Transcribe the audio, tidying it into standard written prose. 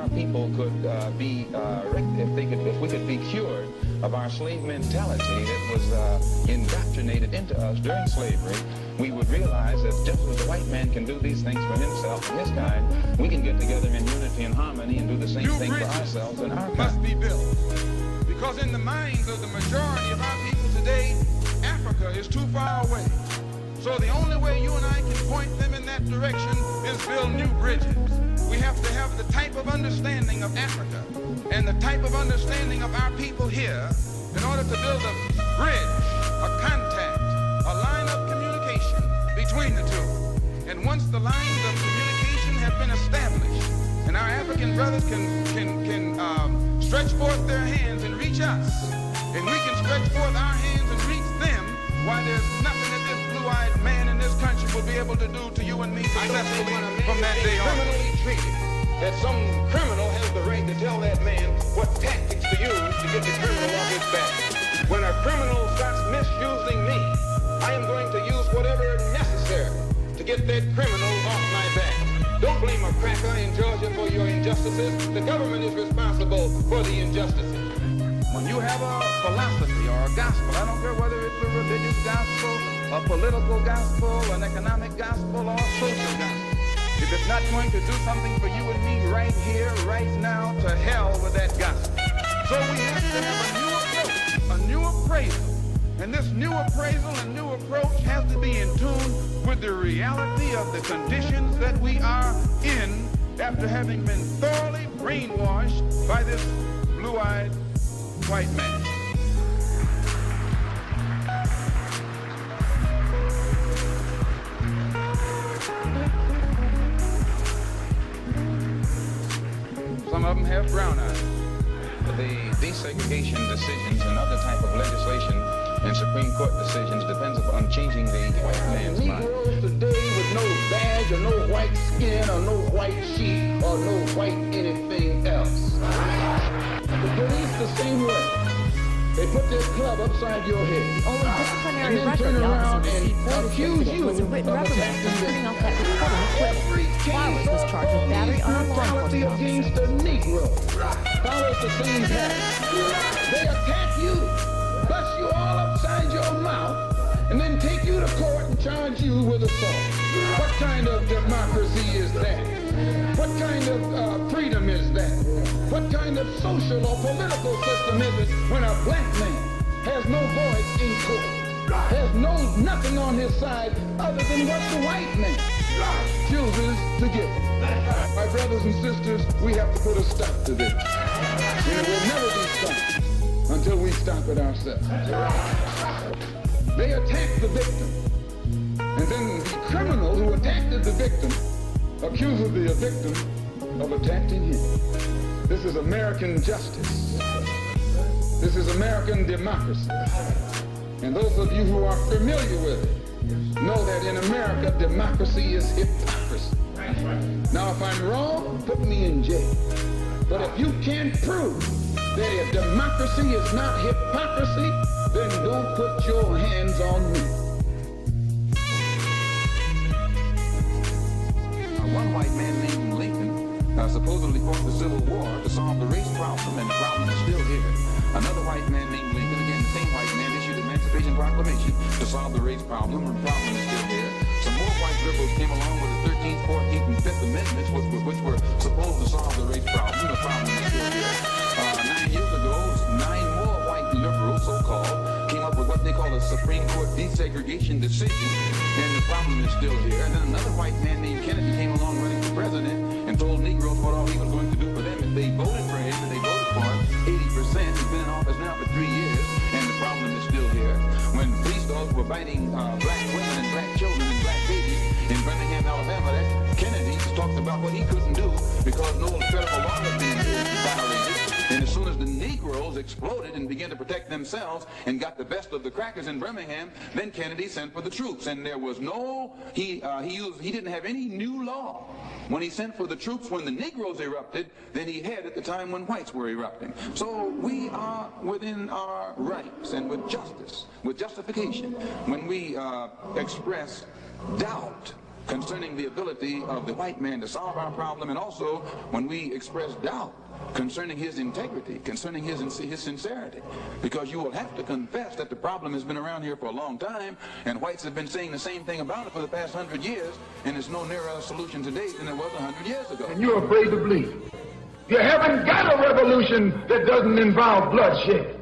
our people could if we could be cured of our slave mentality that was indoctrinated into us during slavery, we would realize that just as the white man can do these things for himself and his kind, we can get together in unity and harmony and do the same thing for ourselves and our kind. Must be built, because in the minds of the majority of our people today, Africa is too far away. So the only way you and I can point them in that direction is build new bridges. We have to have the type of understanding of Africa and the type of understanding of our people here in order to build a bridge, a contact, a line of communication between the two. And once the lines of communication have been established and our African brothers can stretch forth their hands and reach us, and we can stretch forth our hands and reach them, why there's nothing that this blue-eyed man in this country will be able to do to you and me successfully from that day on. Criminally treated, that some criminal has the right to tell that man what tactics to use to get the criminal off his back. When a criminal starts misusing me, I am going to use whatever is necessary to get that criminal off my back. Don't blame a cracker in Georgia for your injustices. The government is responsible for the injustices. When you have a philosophy or a gospel, I don't care whether it's a religious gospel, a political gospel, an economic gospel, or a social gospel. If it's not going to do something for you and me right here, right now, to hell with that gospel. So we have to have a new approach, a new appraisal. And this new appraisal and new approach has to be in tune with the reality of the conditions that we are in after having been thoroughly brainwashed by this blue-eyed white man. Some of them have brown eyes. The desegregation decisions and other type of legislation and Supreme Court decisions depends upon changing the white man's mind. Negroes today with no badge or no white skin or no white sheep or no white anything else. The police the same way. They put their club upside your head. Only disciplinary and then record turn the around officer and received accuse you was a written of reprimand for attacking turning off that recording equipment. Flowers was charged with battery on a law enforcement officer. Against the Negro follows the same pattern. They attack you, bust you all upside your mouth, and then take you to court and charge you with assault. What kind of democracy is that? What kind of freedom is that? What kind of social or political system is it when a black man has no voice in court, has nothing on his side other than what the white man chooses to give him? My brothers and sisters, we have to put a stop to this. And it will never be stopped until we stop it ourselves. They attack the victim, and then the criminal who attacked the victim accuses the victim of attacking him. This is American justice. This is American democracy. And those of you who are familiar with it know that in America, democracy is hypocrisy. Now, if I'm wrong, put me in jail. But if you can't prove that if democracy is not hypocrisy, then don't put your hands on me. One white man named Lincoln supposedly fought the Civil War to solve the race problem, and the problem is still here. Another white man named Lincoln, again the same white man, issued the Emancipation Proclamation to solve the race problem, and the problem is still here. Some more white liberals came along with the 13th, 14th, and 5th Amendments, which were supposed to solve the race problem. The problem is still here. 9 years ago, 9 more white liberals, so-called, came up with what they call a Supreme Court desegregation decision, and the problem is still here. And then another white man named Kennedy came along running for president and told Negroes what all he was going to do for them if they voted for him, and they voted for him. 80%. He's been in office now for 3 years, and the problem is still here. When police dogs were biting black women and black children and black babies in Birmingham, Alabama, that Kennedy talked about what he couldn't do because no federal law had been violated. And as soon as the Negroes exploded and began to protect themselves and got the best of the crackers in Birmingham, then Kennedy sent for the troops. And there was no, he didn't have any new law when he sent for the troops when the Negroes erupted than he had at the time when whites were erupting. So we are within our rights and with justice, with justification, when we express doubt concerning the ability of the white man to solve our problem, and also when we express doubt concerning his integrity, concerning his sincerity. Because you will have to confess that the problem has been around here for a long time, and whites have been saying the same thing about it for the past 100 years, and it's no nearer a solution today than it was 100 years ago. And you're afraid to bleed. You haven't got a revolution that doesn't involve bloodshed.